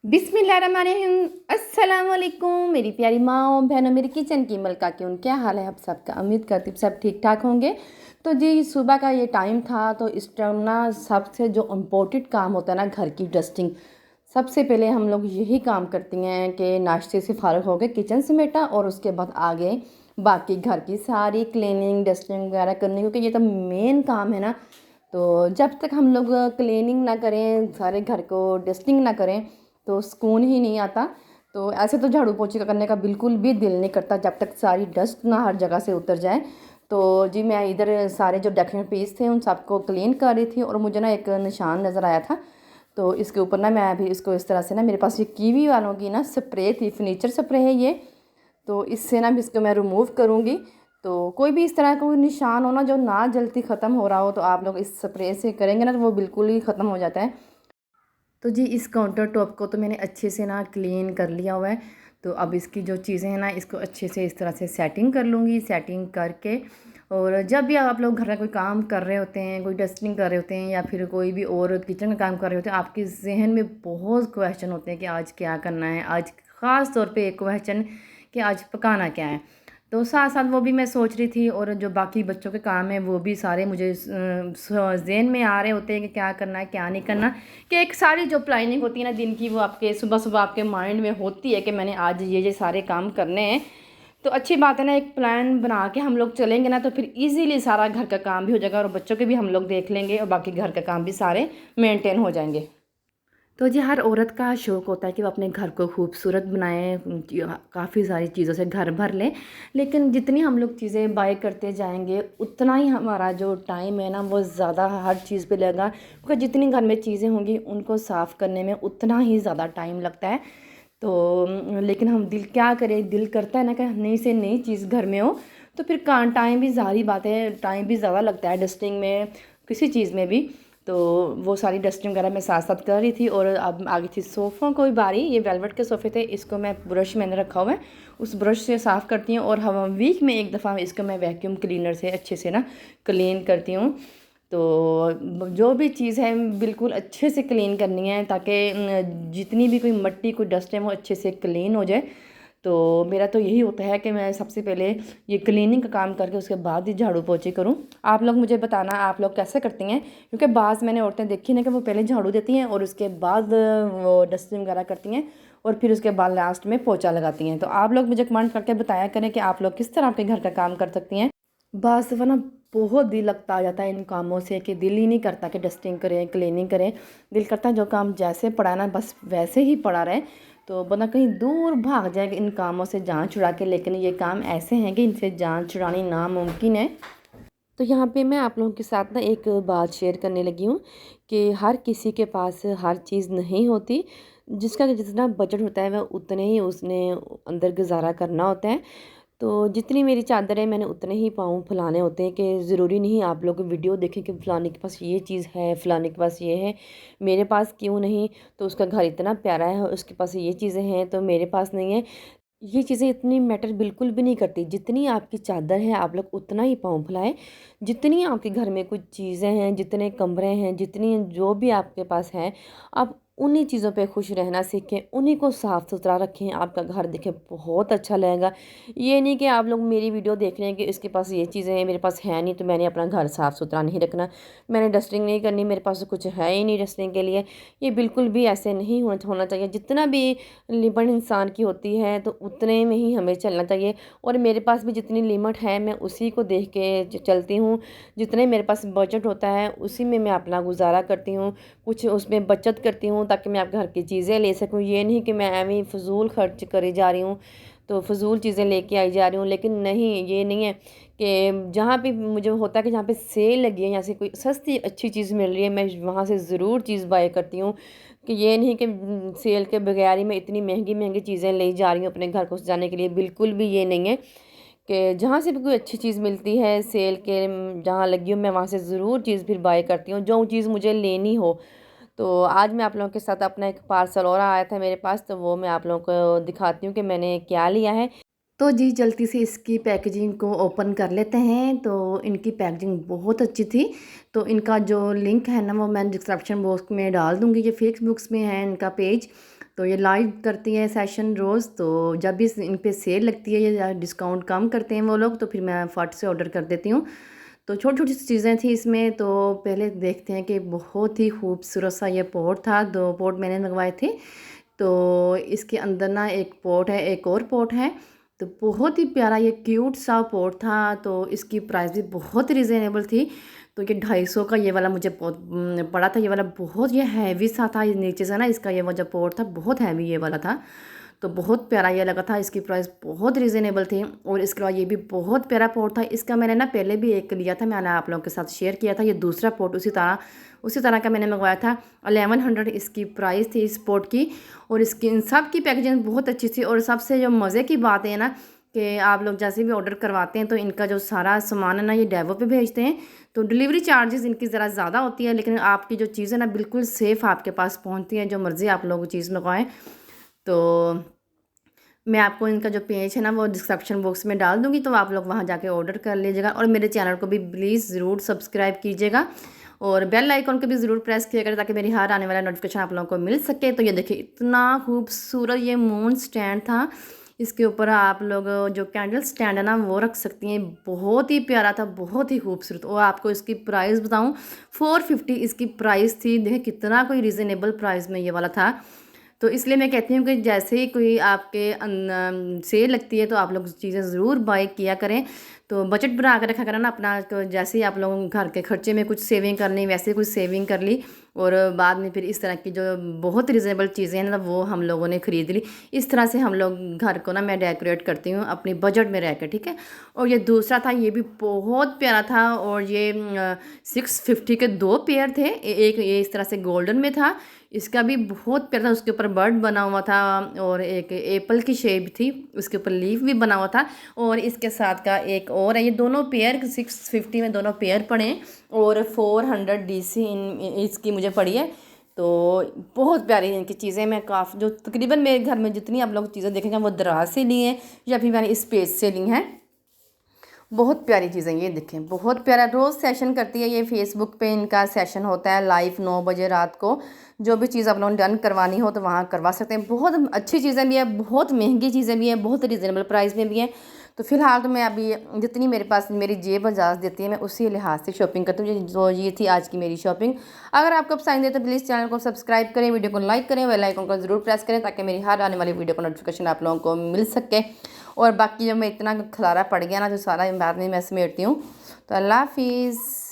बिस्मिल्लाहिर्रहमानिर्रहीम। अस्सलाम वालेकुम मेरी प्यारी माँ और बहनों, मेरी किचन की मलका क्यों, क्या हाल है आप सबका। उम्मीद करती हूँ सब ठीक ठाक होंगे। तो जी सुबह का ये टाइम था, तो इस टाइम ना सबसे जो इम्पोर्टेंट काम होता है ना, घर की डस्टिंग। सबसे पहले हम लोग यही काम करती हैं कि नाश्ते से फारग हो गए, किचन समेटा और उसके बाद आगे बाकी घर की सारी क्लीनिंग डस्टिंग वगैरह करनी, क्योंकि ये तो मेन काम है ना। तो जब तक हम लोग क्लीनिंग ना करें, सारे घर को डस्टिंग ना करें, तो सुकून ही नहीं आता। तो ऐसे तो झाड़ू पोछे का करने का बिल्कुल भी दिल नहीं करता जब तक सारी डस्ट ना हर जगह से उतर जाए। तो जी मैं इधर सारे जो डेकोरेशन पीस थे उन सबको क्लीन कर रही थी, और मुझे ना एक निशान नज़र आया था। तो इसके ऊपर ना मैं अभी इसको इस तरह से ना, मेरे पास ये कीवी वालों की ना स्प्रे थी, फर्नीचर स्प्रे है ये। तो इससे ना भी इसको मैं रिमूव करूँगी। तो कोई भी इस तरह का कोई निशान हो ना जो ना जल्दी ख़त्म हो रहा हो, तो आप लोग इस स्प्रे से करेंगे ना तो वो बिल्कुल ही ख़त्म हो जाता है। तो जी इस काउंटर टॉप को तो मैंने अच्छे से ना क्लीन कर लिया हुआ है। तो अब इसकी जो चीज़ें हैं ना, इसको अच्छे से इस तरह से सेटिंग कर लूँगी। सेटिंग करके और जब भी आप लोग घर का कोई काम कर रहे होते हैं, कोई डस्टिंग कर रहे होते हैं या फिर कोई भी और किचन का काम कर रहे होते हैं, आपके जहन में बहुत क्वेश्चन होते हैं कि आज क्या करना है। आज ख़ास तौर पे एक क्वेश्चन कि आज पकाना क्या है। तो साथ साथ वो भी मैं सोच रही थी, और जो बाकी बच्चों के काम हैं वो भी सारे मुझे ज़हन में आ रहे होते हैं कि क्या करना है क्या नहीं करना। कि एक सारी जो प्लानिंग होती है ना दिन की, वो आपके सुबह सुबह आपके माइंड में होती है कि मैंने आज ये सारे काम करने हैं। तो अच्छी बात है ना, एक प्लान बना के हम लोग चलेंगे ना, तो फिर इजीली सारा घर का काम भी हो जाएगा और बच्चों के भी हम लोग देख लेंगे और बाकी घर का काम भी सारे मेंटेन हो जाएंगे। तो जी हर औरत का शौक़ होता है कि वो अपने घर को खूबसूरत बनाए, काफ़ी सारी चीज़ों से घर भर लें। लेकिन जितनी हम लोग चीज़ें बाय करते जाएंगे उतना ही हमारा जो टाइम है ना वो ज़्यादा हर चीज़ पे लगेगा, क्योंकि जितनी घर में चीज़ें होंगी उनको साफ़ करने में उतना ही ज़्यादा टाइम लगता है। तो लेकिन हम दिल क्या करें, दिल करता है ना कि नई से नई चीज़ घर में हो, तो फिर टाइम भी, ज़ाहिर बात है टाइम भी ज़्यादा लगता है डस्टिंग में, किसी चीज़ में भी। तो वो सारी डस्टिंग वगैरह मैं साथ साथ कर रही थी, और अब आ गई थी सोफ़ों को बारी। ये वेलवेट के सोफ़े थे, इसको मैं ब्रश मैंने रखा हुआ है, उस ब्रश से साफ़ करती हूँ। और हम वीक में एक दफ़ा इसको मैं वैक्यूम क्लीनर से अच्छे से ना क्लीन करती हूँ। तो जो भी चीज़ है बिल्कुल अच्छे से क्लीन करनी है, ताकि जितनी भी कोई मट्टी कोई डस्ट है वो अच्छे से क्लीन हो जाए। तो मेरा तो यही होता है कि मैं सबसे पहले ये क्लीनिंग का काम करके उसके बाद ही झाड़ू पोछे करूँ। आप लोग मुझे बताना आप लोग कैसे करती हैं, क्योंकि बाज़ मैंने औरतें देखी ना कि वो पहले झाड़ू देती हैं और उसके बाद वो डस्टिंग वगैरह करती हैं, और फिर उसके बाद लास्ट में पोछा लगाती हैं। तो आप लोग मुझे कमेंट करके बताया करें कि आप लोग किस तरह आपके घर का काम कर सकती हैं। बस वरना बहुत दिल लगता आ जाता है इन कामों से कि दिल ही नहीं करता कि डस्टिंग करें क्लीनिंग करें। दिल करता है जो काम जैसे पड़ा है ना बस वैसे ही पड़ा रहे, तो बंदा कहीं दूर भाग जाएगा इन कामों से जान छुड़ा के। लेकिन ये काम ऐसे हैं कि इनसे जान छुड़ानी नामुमकिन है। तो यहाँ पे मैं आप लोगों के साथ ना एक बात शेयर करने लगी हूँ कि हर किसी के पास हर चीज़ नहीं होती। जिसका जितना बजट होता है वह उतने ही उसने अंदर गुजारा करना होता है। तो जितनी मेरी चादर है मैंने उतने ही पाँव फैलाने होते हैं, कि ज़रूरी नहीं आप लोग वीडियो देखें कि फ़लाने के पास ये चीज़ है, फ़लाने के पास ये है, मेरे पास क्यों नहीं। तो उसका घर इतना प्यारा है, उसके पास ये चीज़ें हैं तो मेरे पास नहीं है। ये चीज़ें इतनी मैटर बिल्कुल भी नहीं करती। जितनी आपकी चादर है आप लोग उतना ही पाँव फैलाएं। जितनी आपके घर में कुछ चीज़ें हैं, जितने कमरे हैं, जितनी जो भी आपके पास है, आप उन्हीं चीज़ों पे खुश रहना सीखें, उन्हीं को साफ़ सुथरा रखें। आपका घर देखें बहुत अच्छा लगेगा। ये नहीं कि आप लोग मेरी वीडियो देख रहे हैं कि इसके पास ये चीज़ें हैं मेरे पास है नहीं, तो मैंने अपना घर साफ़ सुथरा नहीं रखना, मैंने डस्टिंग नहीं करनी, मेरे पास तो कुछ है ही नहीं डस्टिंग के लिए। ये बिल्कुल भी ऐसे नहीं होना चाहिए। जितना भी लिमिट इंसान की होती है तो उतने में ही हमें चलना चाहिए, और मेरे पास भी जितनी लिमिट है मैं उसी को देख के चलती हूँ। जितने मेरे पास बजट होता है उसी में मैं अपना गुजारा करती हूँ, कुछ उसमें बचत करती हूँ ताकि मैं आप घर की चीज़ें ले सकूँ। ये नहीं कि मैं एवं फ़िजूल खर्च करी जा रही हूँ, तो फ़िजूल चीज़ें लेके आई जा रही हूँ। लेकिन नहीं, ये नहीं है कि जहाँ पे मुझे होता है कि जहाँ पे सेल लगी है, यहाँ से कोई सस्ती अच्छी चीज़ मिल रही है, मैं वहाँ से ज़रूर चीज़ बाय करती हूँ। कि ये नहीं कि सेल के बगैर ही मैं इतनी महंगी महंगी चीज़ें ले जा रही हूँ अपने घर को सजाने के लिए, बिल्कुल भी ये नहीं है। कि जहाँ से भी कोई अच्छी चीज़ मिलती है सेल के जहाँ लगी हो, मैं वहाँ से ज़रूर चीज़ फिर बाय करती हूँ जो चीज़ मुझे लेनी हो। तो आज मैं आप लोगों के साथ अपना एक पार्सल और आया था मेरे पास, तो वो मैं आप लोगों को दिखाती हूँ कि मैंने क्या लिया है। तो जी जल्दी से इसकी पैकेजिंग को ओपन कर लेते हैं। तो इनकी पैकेजिंग बहुत अच्छी थी। तो इनका जो लिंक है ना वो मैं डिस्क्रिप्शन बॉक्स में डाल दूँगी। ये फेसबुक्स में है इनका पेज। तो ये लाइव करती हैं सेशन रोज़, तो जब भी इन पे सेल लगती है या डिस्काउंट कम करते हैं वो लोग, तो फिर मैं फट से ऑर्डर कर देती हूँ। तो छोटी छोटी सी चीज़ें थी इसमें। तो पहले देखते हैं कि बहुत ही खूबसूरत सा ये पॉट था, 2 पॉट मैंने मंगवाए थे। तो इसके अंदर ना एक पॉट है, एक और पॉट है। तो बहुत ही प्यारा ये क्यूट सा पॉट था। तो इसकी प्राइस भी बहुत रिजनेबल थी। तो ये 250 का ये वाला मुझे पड़ा था। ये वाला बहुत ये हैवी सा था, ये नीचे से ना इसका ये जो पॉट था बहुत हैवी ये वाला था। तो बहुत प्यारा ये लगा था। इसकी प्राइस बहुत रिजनेबल थी। और इसके अलावा ये भी बहुत प्यारा पॉट था। इसका मैंने ना पहले भी एक लिया था, मैंने आप लोगों के साथ शेयर किया था। ये दूसरा पॉट उसी तरह का मैंने मंगवाया था। 1100 इसकी प्राइस थी इस पॉट की। और इसकी इन सब की पैकेजिंग बहुत अच्छी थी। और सबसे जो मज़े की बात है ना कि आप लोग जैसे भी ऑर्डर करवाते हैं तो इनका जो सारा सामान है ना ये डेवो पे भेजते हैं। तो डिलीवरी चार्जेस इनकी ज़रा ज़्यादा होती है, लेकिन आपकी जो चीज़ है ना बिल्कुल सेफ़ आपके पास पहुंचती है, जो मर्ज़ी आप लोग चीज़ मंगवाएं। तो मैं आपको इनका जो पेज है ना वो डिस्क्रिप्शन बॉक्स में डाल दूँगी, तो आप लोग वहाँ जाके ऑर्डर कर लीजिएगा। और मेरे चैनल को भी प्लीज़ ज़रूर सब्सक्राइब कीजिएगा और बेल आइकन को भी ज़रूर प्रेस किया करें ताकि मेरी हर आने वाला नोटिफिकेशन आप लोगों को मिल सके। तो ये देखिए इतना खूबसूरत ये मून स्टैंड था। इसके ऊपर आप लोग जो कैंडल स्टैंड है ना वो रख सकती हैं। बहुत ही प्यारा था, बहुत ही खूबसूरत। और आपको इसकी प्राइस बताऊं, 450 इसकी प्राइस थी। देखिए कितना कोई रीज़नेबल प्राइस में ये वाला था। तो इसलिए मैं कहती हूँ कि जैसे ही कोई आपके सेल लगती है तो आप लोग चीज़ें ज़रूर बाय किया करें। तो बजट बना कर रखा करें ना अपना। तो जैसे ही आप लोगों घर के खर्चे में कुछ सेविंग करनी, वैसे कुछ सेविंग कर ली। और बाद में फिर इस तरह की जो बहुत रिजनेबल चीज़ें हैं ना वो हम लोगों ने ख़रीद ली। इस तरह से हम लोग घर को ना मैं डेकोरेट करती हूँ अपनी बजट में रह कर, ठीक है। और ये दूसरा था, ये भी बहुत प्यारा था। और ये 650 के 2 पेयर थे। एक ये इस तरह से गोल्डन में था, इसका भी बहुत प्यारा था। उसके ऊपर बर्ड बना हुआ था और एक एप्पल की शेप थी, उसके ऊपर लीफ भी बना हुआ था। और इसके साथ का एक और है। ये दोनों पेयर 650 में दोनों पेयर पड़े और 400 DC इसकी मुझे पड़ी है। तो बहुत प्यारी इनकी चीज़ें। मैं काफ़ी जो तकरीबन मेरे घर में जितनी आप लोग चीज़ें देखेंगे वो दराज से ली हैं या फिर मैंने इस पेज से ली हैं। बहुत प्यारी चीज़ें ये देखें, बहुत प्यारा। रोज़ सेशन करती है ये, फेसबुक पे इनका सेशन होता है लाइव 9 बजे रात को। जो भी चीज़ आप लोगों ने डन करवानी हो तो वहाँ करवा सकते हैं। बहुत अच्छी चीज़ें भी है, बहुत महंगी चीज़ें भी हैं, बहुत रिजनेबल प्राइस में भी हैं। तो फिलहाल तो मैं अभी जितनी मेरे पास मेरी जेब इजाज़त देती है मैं उसी लिहाज से शॉपिंग करती हूँ। तो ये थी आज की मेरी शॉपिंग। अगर आपको पसंद है तो प्लीज़ चैनल को सब्सक्राइब करें, वीडियो को लाइक करें, बेल आइकन को ज़रूर प्रेस करें ताकि मेरी हर आने वाली वीडियो का नोटिफिकेशन आप लोगों को मिल सके। और बाकी जब मैं इतना खलारा पड़ गया ना जो सारा बाद में मैं समेटती हूँ। तो अल्लाह हाफिज़।